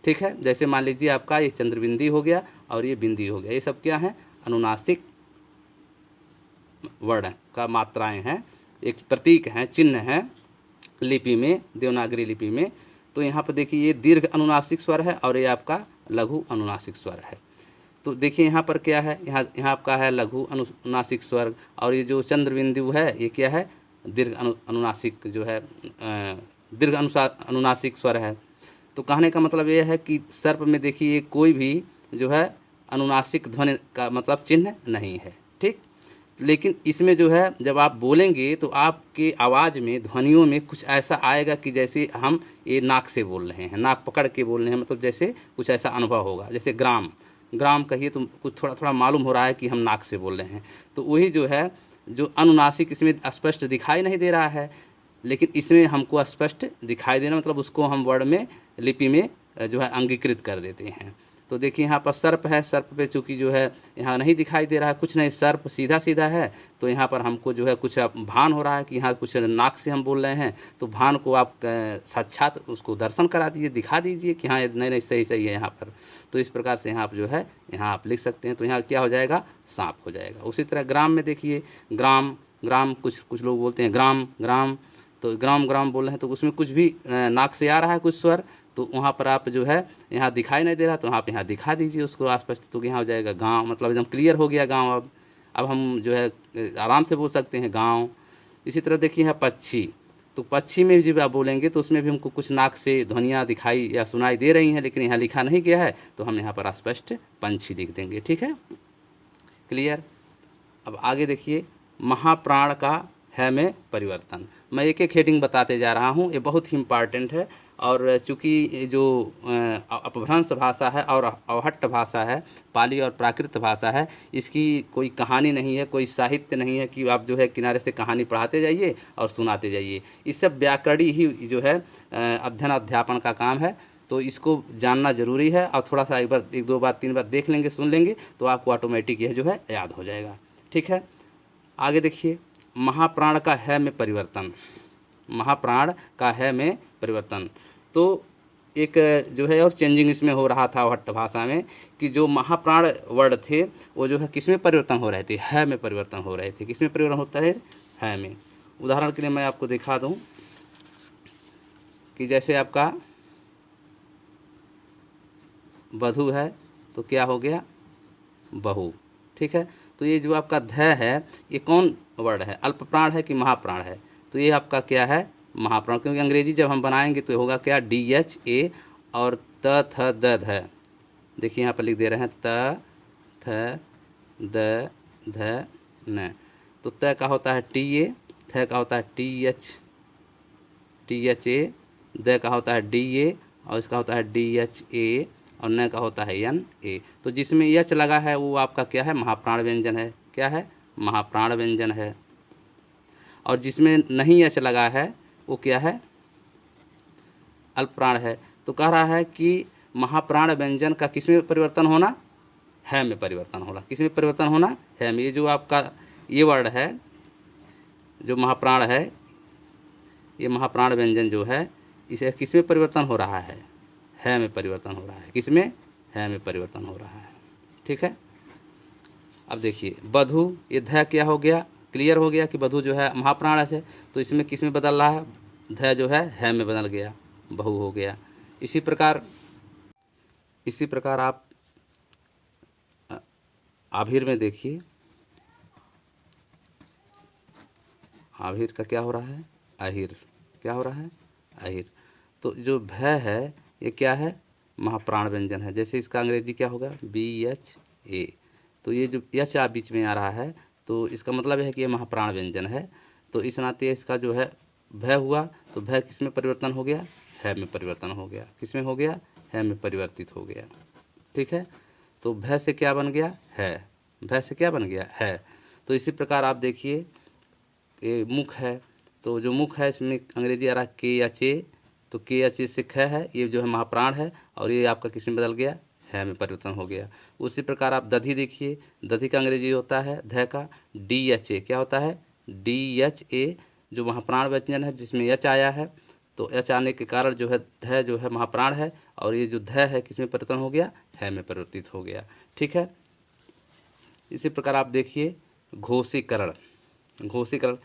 ठीक है। जैसे मान लीजिए आपका ये चंद्र बिंदी हो गया और ये बिंदी हो गया, ये सब क्या है? अनुनासिक वर्ण का मात्राएं हैं, एक प्रतीक हैं, चिन्ह हैं लिपि में, देवनागरी लिपि में। तो यहाँ पर देखिए ये दीर्घ अनुनासिक स्वर है और ये आपका लघु अनुनासिक स्वर है। तो देखिए यहाँ पर क्या है? यहाँ आपका है लघु अनुनासिक स्वर, और ये जो चंद्र बिंदु है ये क्या है? दीर्घ अनुनासिक जो है दीर्घ अनुनासिक स्वर है। तो कहने का मतलब ये है कि सर्प में देखिए कोई भी जो है अनुनासिक ध्वनि का मतलब चिन्ह नहीं है। ठीक। लेकिन इसमें जो है जब आप बोलेंगे तो आपके आवाज़ में, ध्वनियों में कुछ ऐसा आएगा कि जैसे हम ये नाक से बोल रहे हैं, नाक पकड़ के बोल रहे हैं, मतलब जैसे कुछ ऐसा अनुभव होगा। जैसे ग्राम, ग्राम कहिए तो कुछ थोड़ा थोड़ा मालूम हो रहा है कि हम नाक से बोल रहे हैं। तो वही जो है जो अनुनासिक इसमें स्पष्ट दिखाई नहीं दे रहा है, लेकिन इसमें हमको स्पष्ट दिखाई देना, मतलब उसको हम वर्ड में, लिपि में जो है अंगीकृत कर देते हैं। तो देखिए यहाँ पर सर्प है, सर्प पे चूँकि जो है यहाँ नहीं दिखाई दे रहा है, कुछ नहीं, सर्प सीधा सीधा है। तो यहाँ पर हमको जो है कुछ भान हो रहा है कि यहाँ कुछ नाक से हम बोल रहे हैं। तो भान को आप साक्षात उसको दर्शन करा दीजिए, दिखा दीजिए कि हाँ नहीं नहीं सही सही है यहाँ पर। तो इस प्रकार से यहाँ आप जो है यहाँ आप लिख सकते हैं। तो यहाँ क्या हो जाएगा? सांप हो जाएगा। उसी तरह ग्राम में देखिए, ग्राम, ग्राम कुछ लोग बोलते हैं ग्राम ग्राम, तो ग्राम ग्राम बोल रहे हैं तो उसमें कुछ भी नाक से आ रहा है कुछ स्वर, तो वहाँ पर आप जो है यहाँ दिखाई नहीं दे रहा, तो आप यहाँ दिखा दीजिए उसको आसपास। तो यहाँ हो जाएगा गांव, मतलब एकदम क्लियर हो गया गांव। अब हम जो है आराम से बोल सकते हैं गांव। इसी तरह देखिए यहाँ पक्षी, तो पक्षी में जब आप बोलेंगे तो उसमें भी हमको कुछ नाक से ध्वनियाँ दिखाई या सुनाई दे रही हैं, लेकिन यहाँ लिखा नहीं गया है, तो हम यहाँ पर स्पष्ट पंछी लिख देंगे। ठीक है, क्लियर। अब आगे देखिए, महाप्राण का है में परिवर्तन। मैं एक एक हेडिंग बताते जा रहा हूँ, ये बहुत ही इम्पॉर्टेंट है। और चूँकि जो अपभ्रंश भाषा है और अवहट्ट भाषा है, पाली और प्राकृत भाषा है, इसकी कोई कहानी नहीं है, कोई साहित्य नहीं है कि आप जो है किनारे से कहानी पढ़ाते जाइए और सुनाते जाइए। इस सब व्याकरणी ही जो है अध्ययन अध्यापन का काम है। तो इसको जानना ज़रूरी है, और थोड़ा सा एक बार, एक दो बार, तीन बार देख लेंगे, सुन लेंगे, तो आपको ऑटोमेटिक यह जो है याद हो जाएगा। ठीक है, आगे देखिए, महाप्राण का है में परिवर्तन। महाप्राण का है में परिवर्तन, तो एक जो है और चेंजिंग इसमें हो रहा था अवहट्ट भाषा में, कि जो महाप्राण वर्ड थे वो जो है किस में परिवर्तन हो रहे थे, है में परिवर्तन हो रहे थे। किस में परिवर्तन होता है में। उदाहरण के लिए मैं आपको दिखा दूं कि जैसे आपका वधु है तो क्या हो गया, बहू। ठीक है, तो ये जो आपका ध है ये कौन वर्ड है, अल्प प्राण है कि महाप्राण है, तो ये आपका क्या है, महाप्राण। क्योंकि अंग्रेजी जब हम बनाएंगे तो होगा क्या, DHA और त थ द ध। देखिए यहाँ पर लिख दे रहे हैं त थ द ध न, तो त का होता है TA, थ का होता है THA, द का होता है DA और इसका होता है DHA और न का होता है NA। तो जिसमें यच लगा है वो आपका क्या है, महाप्राण व्यंजन है। क्या है, महाप्राण व्यंजन है। और जिसमें नहीं यच लगा है वो क्या है, अल्पप्राण है। तो कह रहा है कि महाप्राण व्यंजन का किस में परिवर्तन होना, है में परिवर्तन होना। किस में परिवर्तन होना, है में। ये जो आपका ये वर्ड है जो महाप्राण है, ये महाप्राण व्यंजन जो है इसे किस में परिवर्तन हो रहा है में परिवर्तन हो रहा है। किस में, है में परिवर्तन हो रहा है। ठीक है, अब देखिए वधु, ये ध क्या हो गया, क्लियर हो गया कि वधु जो है महाप्राण है, तो इसमें किस में बदल रहा है, ध जो है में बदल गया, बहु हो गया। इसी प्रकार आप आभिर में देखिए, आभिर का क्या हो रहा है, अहिर। क्या हो रहा है, अहिर। तो जो भ है ये क्या है, महाप्राण व्यंजन है। जैसे इसका अंग्रेजी क्या होगा, BHA। तो ये जो यच बीच में आ रहा है तो इसका मतलब है कि ये महाप्राण व्यंजन है। तो इस नाते इसका जो है भ हुआ, तो भ किस में परिवर्तन हो गया, है में परिवर्तन हो गया। किस में हो गया, है में परिवर्तित हो गया। ठीक है, तो भ से क्या बन गया, है। भ से क्या बन गया, है। तो इसी प्रकार आप देखिए, ये मुख है, तो जो मुख है इसमें अंग्रेजी आ रहा है KHA, तो KHA से ख है, ये जो है महाप्राण है, और ये आपका किस में बदल गया, है में परिवर्तन हो गया। उसी प्रकार आप दधि देखिए, दधि का अंग्रेजी होता है ध का DHA। क्या होता है, DHA, जो महाप्राण व्यंजन है जिसमें यच आया है, तो यच आने के कारण जो है ध जो है महाप्राण है, और ये जो ध है किस में परिवर्तन हो गया, है में परिवर्तित हो गया। ठीक है, इसी प्रकार आप देखिए घोषीकरण। घोषीकरण,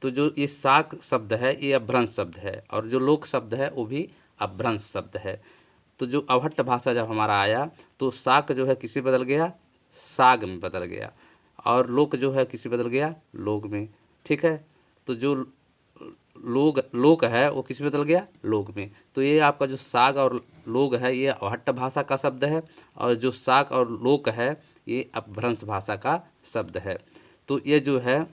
तो जो ये शाक शब्द है ये अभ्रंश शब्द है, और जो लोक शब्द है वो भी अभ्रंश शब्द है। तो जो अवहट्ट भाषा जब हमारा आया तो शाक जो है किसी बदल गया, साग में बदल गया, और लोक जो है किसी बदल गया, लोक में। ठीक है, तो जो लोक है वो किस में बदल गया, लोक में। तो ये आपका जो साग और लोक है ये अवहट्ट भाषा का शब्द है, और जो साग और लोक है ये अपभ्रंश भाषा का शब्द है। तो ये जो है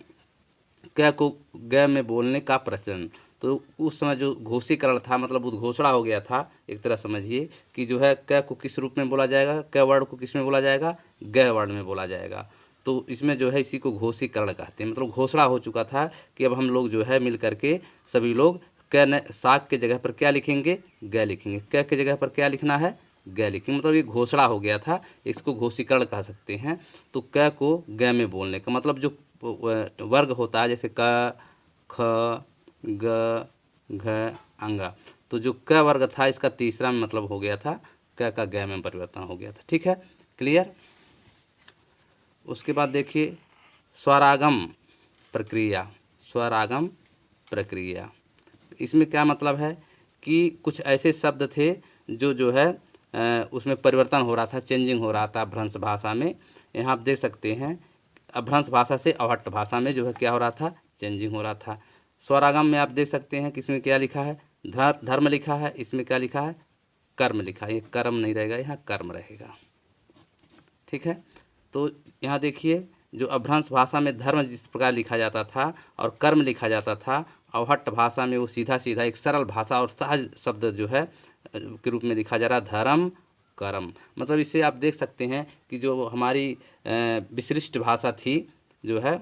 क को ग में बोलने का प्रचलन, तो उस समय जो घोषीकरण था, मतलब उद्घोषणा हो गया था एक तरह समझिए, कि जो है क को किस रूप में बोला जाएगा, क वर्ड को किस में बोला जाएगा, ग वर्ड में बोला जाएगा। तो इसमें जो है इसी को घोषीकरण कहते हैं। मतलब घोषणा हो चुका था कि अब हम लोग जो है मिल करके सभी लोग साग के जगह पर क्या लिखेंगे, ग लिखेंगे। क के जगह पर क्या लिखना है, ग लिखेंगे। मतलब ये घोषणा हो गया था, इसको घोषीकरण कह सकते हैं। तो क को ग में बोलने का मतलब जो वर्ग होता है, जैसे क ख ग घ अंगा, तो जो क वर्ग था इसका तीसरा में मतलब हो गया था, क का ग में परिवर्तन हो गया था। ठीक है, क्लियर। उसके बाद देखिए स्वरागम प्रक्रिया। स्वरागम प्रक्रिया, इसमें क्या मतलब है कि कुछ ऐसे शब्द थे जो है उसमें परिवर्तन हो रहा था, चेंजिंग हो रहा था भ्रंश भाषा में। यहाँ आप देख सकते हैं अभ्रंश भाषा से अवहट्ट भाषा में जो है क्या हो रहा था, चेंजिंग हो रहा था। स्वरागम में आप देख सकते हैं कि इसमें क्या लिखा है, धर्म लिखा है, इसमें क्या लिखा है, कर्म लिखा है। ये कर्म नहीं रहेगा, यहाँ कर्म रहेगा। ठीक है, तो यहाँ देखिए जो अपभ्रंश भाषा में धर्म जिस प्रकार लिखा जाता था और कर्म लिखा जाता था, अवहट्ट भाषा में वो सीधा सीधा एक सरल भाषा और सहज शब्द जो है के रूप में लिखा जा रहा, धर्म कर्म। मतलब इससे आप देख सकते हैं कि जो हमारी विशिष्ट भाषा थी जो है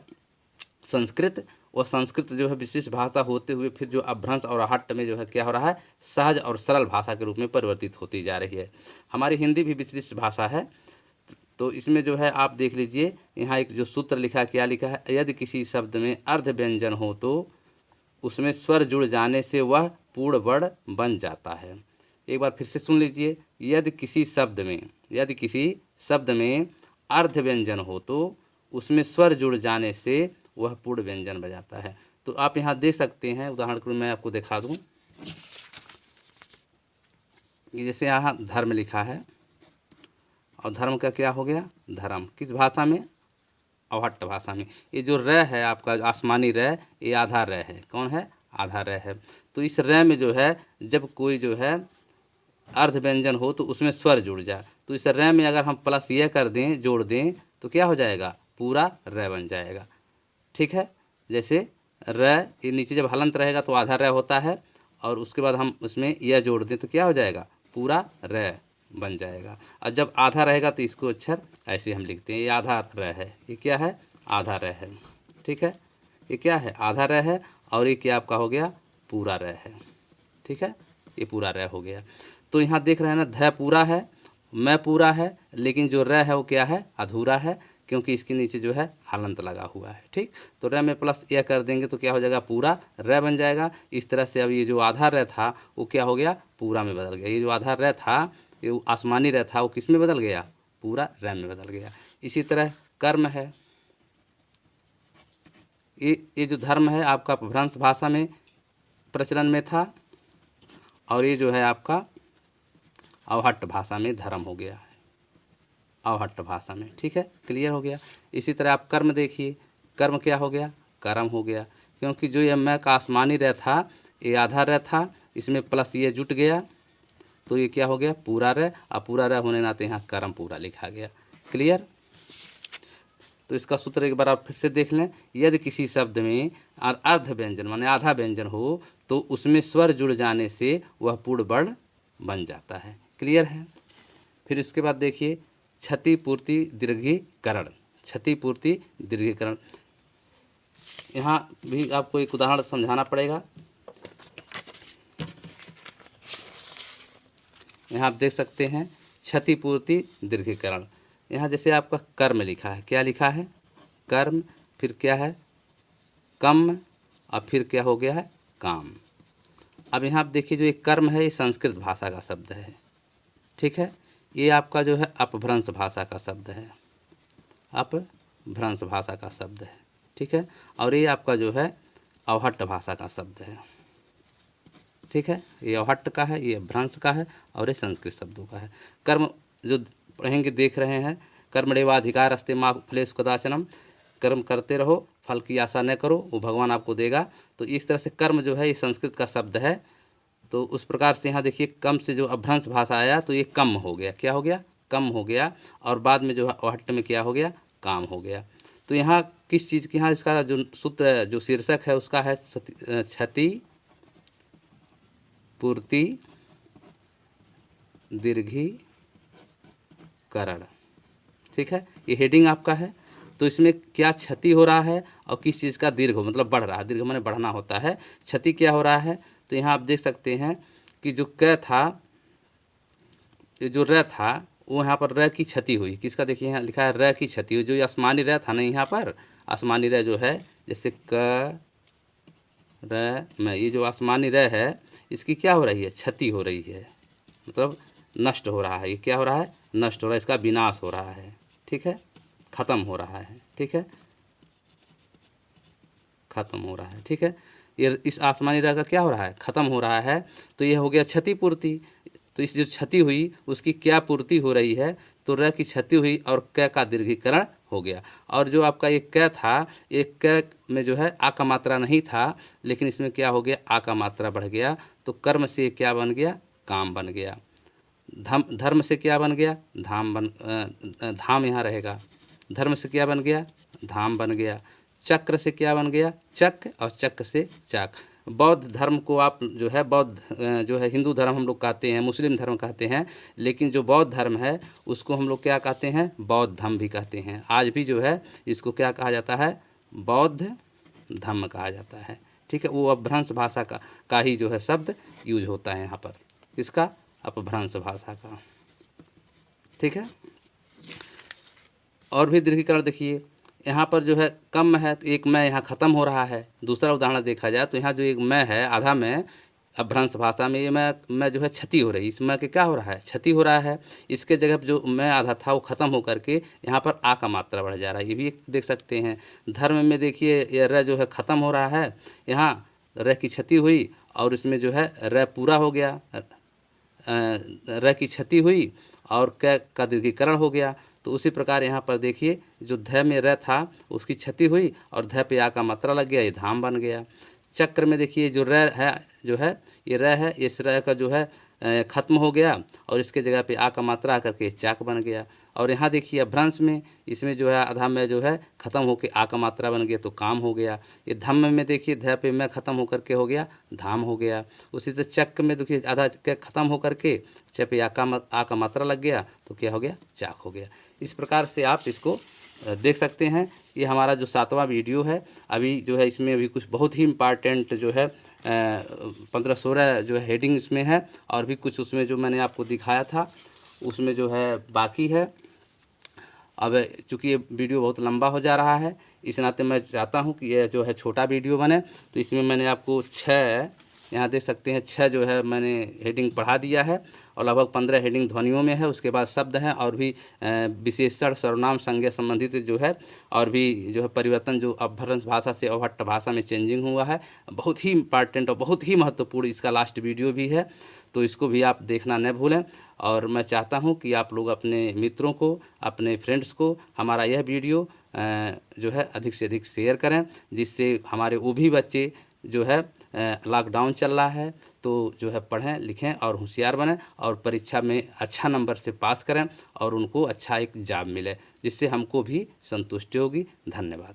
संस्कृत, और संस्कृत जो है विशिष्ट भाषा होते हुए फिर जो अपभ्रंश और आहट्ट में जो है क्या हो रहा है, सहज और सरल भाषा के रूप में परिवर्तित होती जा रही है। हमारी हिंदी भी विशिष्ट भाषा है, तो इसमें जो है आप देख लीजिए यहाँ एक जो सूत्र लिखा है, क्या लिखा है, यदि किसी शब्द में अर्ध व्यंजन हो तो उसमें स्वर जुड़ जाने से वह पूर्ण वर्ण बन जाता है। एक बार फिर से सुन लीजिए, यदि किसी शब्द में अर्ध व्यंजन हो तो उसमें स्वर जुड़ जाने से वह पूर्ण व्यंजन बन जाता है। तो आप यहाँ देख सकते हैं, उदाहरण के लिए मैं आपको दिखा दूँ, जैसे यहाँ धर्म लिखा है और धर्म का क्या हो गया, धर्म, किस भाषा में, अवहट्ट भाषा में। ये जो र है आपका आसमानी र, ये आधा र है, कौन है, आधा र है। तो इस र में जो है जब कोई जो है अर्ध व्यंजन हो तो उसमें स्वर जुड़ जाए, तो इस र में अगर हम प्लस ये कर दें, जोड़ दें, तो क्या हो जाएगा, पूरा र बन जाएगा। ठीक है, जैसे र, ये नीचे जब हलंत रहेगा तो आधा र होता है, और उसके बाद हम उसमें यह जोड़ दें तो क्या हो जाएगा, पूरा र बन जाएगा। और जब आधा रहेगा तो इसको अक्षर ऐसे हम लिखते हैं, ये आधा र है, ये क्या है, आधा र है। ठीक है, ये क्या है, आधा र है, और ये क्या आपका हो गया, पूरा र है। ठीक है, ये पूरा र हो गया। तो यहाँ देख रहे हैं ना, ध पूरा है, मैं पूरा है, लेकिन जो र है वो क्या है, अधूरा है, क्योंकि इसके नीचे जो है हलंत लगा हुआ है। ठीक, तो र में प्लस यह कर देंगे तो क्या हो जाएगा, पूरा र बन जाएगा। इस तरह से अब ये जो आधा र था वो क्या हो गया, पूरा में बदल गया। ये जो आधा र था, ये आसमानी र था, वो किस में बदल गया, पूरा र में बदल गया। इसी तरह कर्म है, ये जो धर्म है आपका अपभ्रंश भाषा में प्रचलन में था, और ये जो है आपका अवहट्ट भाषा में धर्म हो गया है, अवहट्ट भाषा में। ठीक है, क्लियर हो गया। इसी तरह आप कर्म देखिए, कर्म क्या हो गया, कर्म हो गया, क्योंकि जो ये मैं का आसमानी रह था, ये आधा रह था, इसमें प्लस ये जुट गया तो ये क्या हो गया, पूरा रह। और पूरा रह होने नाते यहाँ कर्म पूरा लिखा गया। क्लियर। तो इसका सूत्र एक बार आप फिर से देख लें, यदि किसी शब्द में अर्ध व्यंजन माने आधा व्यंजन हो तो उसमें स्वर जुड़ जाने से वह पूर्ण वर्ण बन जाता है। क्लियर है। फिर इसके बाद देखिए क्षतिपूर्ति दीर्घीकरण, क्षतिपूर्ति दीर्घीकरण। यहाँ भी आपको एक उदाहरण समझाना पड़ेगा। यहाँ आप देख सकते हैं क्षतिपूर्ति दीर्घीकरण। यहाँ जैसे आपका कर्म लिखा है, क्या लिखा है, कर्म, फिर क्या है, कम, और फिर क्या हो गया है, काम। अब यहाँ आप देखिए जो एक कर्म है ये संस्कृत भाषा का शब्द है। ठीक है, ये आपका जो है अपभ्रंश भाषा का शब्द है, अपभ्रंश भाषा का शब्द है। ठीक है, और ये आपका जो है अवहट्ट भाषा का शब्द है। ठीक है, ये अवहट्ट का है, ये भ्रंश का है, और ये संस्कृत शब्दों का है। कर्म जो पढ़ेंगे देख रहे हैं, कर्मण्येवाधिकार अस्ते मा फलेषु कदाचन, कर्म करते रहो, फल की आशा न करो, वो भगवान आपको देगा। तो इस तरह से कर्म जो है ये संस्कृत का शब्द है। तो उस प्रकार से यहाँ देखिए कम से जो अभ्रंश भाषा आया तो ये कम हो गया, क्या हो गया, कम हो गया, और बाद में जो है अवहट्ट में क्या हो गया, काम हो गया। तो यहाँ किस चीज़ की, यहाँ इसका जो सूत्र जो शीर्षक है उसका है क्षति पूर्ति दीर्घीकरण। ठीक है, ये हेडिंग आपका है। तो इसमें क्या क्षति हो रहा है और किस चीज़ का दीर्घ हो, मतलब बढ़ रहा है, दीर्घ माने बढ़ना होता है, क्षति क्या हो रहा है। तो यहाँ आप देख सकते हैं कि जो क था, जो र था, वो यहाँ पर र की क्षति हुई। किसका, देखिए यहाँ लिखा है र की क्षति हुई। जो आसमानी र था ना, यहाँ पर आसमानी र जो है, जैसे क र में, ये जो आसमानी र है इसकी क्या हो रही है, क्षति हो रही है, मतलब नष्ट हो रहा है। ये क्या हो रहा है, नष्ट हो रहा है, इसका विनाश हो रहा है। ठीक है, खत्म हो रहा है। ठीक है, खत्म हो रहा है। ठीक है, ये इस आसमानी रंग का क्या हो रहा है, खत्म हो रहा है। तो ये हो गया क्षतिपूर्ति। तो इस जो क्षति हुई उसकी क्या पूर्ति हो रही है, तो र की क्षति हुई और क का दीर्घीकरण हो गया। और जो आपका ये क था, एक क में जो है आ का मात्रा नहीं था, लेकिन इसमें क्या हो गया, आ का मात्रा बढ़ गया, तो कर्म से क्या बन गया, काम बन गया। धर्म से क्या बन गया, धाम यहाँ रहेगा। धर्म से क्या बन गया, धाम बन गया। चक्र से क्या बन गया, चक, और चक्र से चाक। बौद्ध धर्म को आप जो है बौद्ध जो है हिंदू धर्म हम लोग कहते हैं, मुस्लिम धर्म कहते हैं, लेकिन जो बौद्ध धर्म है उसको हम लोग क्या कहते हैं, बौद्ध धर्म भी कहते हैं। आज भी जो है इसको क्या कहा जाता है, बौद्ध धर्म कहा जाता है। ठीक है, वो अपभ्रंश भाषा का ही जो है शब्द यूज होता है यहाँ पर, इसका अपभ्रंश भाषा का। ठीक है, और भी दीर्घीकरण देखिए, यहाँ पर जो है कम है तो एक मैं यहाँ ख़त्म हो रहा है। दूसरा उदाहरण देखा जाए तो यहाँ जो एक मैं है, आधा मैं, अपभ्रंश भाषा में ये मैं जो है क्षति हो रही है, इस मैं के क्या हो रहा है, क्षति हो रहा है। इसके जगह पर जो मैं आधा था वो ख़त्म हो करके यहाँ पर आ का मात्रा बढ़ जा रहा है, ये भी देख सकते हैं। धर्म में देखिए ये र जो है ख़त्म हो रहा है, यहाँ र की क्षति हुई और इसमें जो है र पूरा हो गया, र की क्षति हुई और क का दीर्घीकरण हो गया। तो उसी प्रकार यहाँ पर देखिए जो ध में र था उसकी क्षति हुई और ध पे आ का मात्रा लग गया, ये धाम बन गया। चक्र में देखिए जो र है, जो है ये र है, इस र का जो है ख़त्म हो गया और इसके जगह पे आ का मात्रा आकर के चाक बन गया। और यहाँ देखिए अपभ्रंश में, इसमें जो है आधा में जो है ख़त्म होकर आ का मात्रा बन गया तो काम हो गया। ये धम्म में देखिए ध पे मैं ख़त्म होकर के हो गया, धाम हो गया। उसी तरह चक्र में देखिए आधा के ख़त्म होकर के च पे आ का मात्रा लग गया तो क्या हो गया, चाक हो गया। इस प्रकार से आप इसको देख सकते हैं। ये हमारा जो 7वां वीडियो है, अभी जो है इसमें अभी कुछ बहुत ही इम्पॉर्टेंट जो है 15-16 जो है हेडिंग इसमें है, और भी कुछ उसमें जो मैंने आपको दिखाया था उसमें जो है बाकी है। अब चूँकि ये वीडियो बहुत लंबा हो जा रहा है, इस नाते मैं चाहता हूँ कि ये जो है छोटा वीडियो बने। तो इसमें मैंने आपको 6, यहाँ देख सकते हैं 6 जो है मैंने हेडिंग पढ़ा दिया है, और लगभग 15 हेडिंग ध्वनियों में है। उसके बाद शब्द हैं और भी विशेषण, सर्वनाम, संज्ञा संबंधित जो है, और भी जो है परिवर्तन जो अपभ्रंश भाषा से अवहट्ट भाषा में चेंजिंग हुआ है, बहुत ही इम्पॉर्टेंट और बहुत ही महत्वपूर्ण इसका लास्ट वीडियो भी है। तो इसको भी आप देखना न भूलें। और मैं चाहता हूं कि आप लोग अपने मित्रों को, अपने फ्रेंड्स को हमारा यह वीडियो जो है अधिक से अधिक शेयर करें, जिससे हमारे वो भी बच्चे जो है लॉकडाउन चल रहा है तो जो है पढ़ें, लिखें और होशियार बनें और परीक्षा में अच्छा नंबर से पास करें और उनको अच्छा एक जॉब मिले, जिससे हमको भी संतुष्टि होगी। धन्यवाद।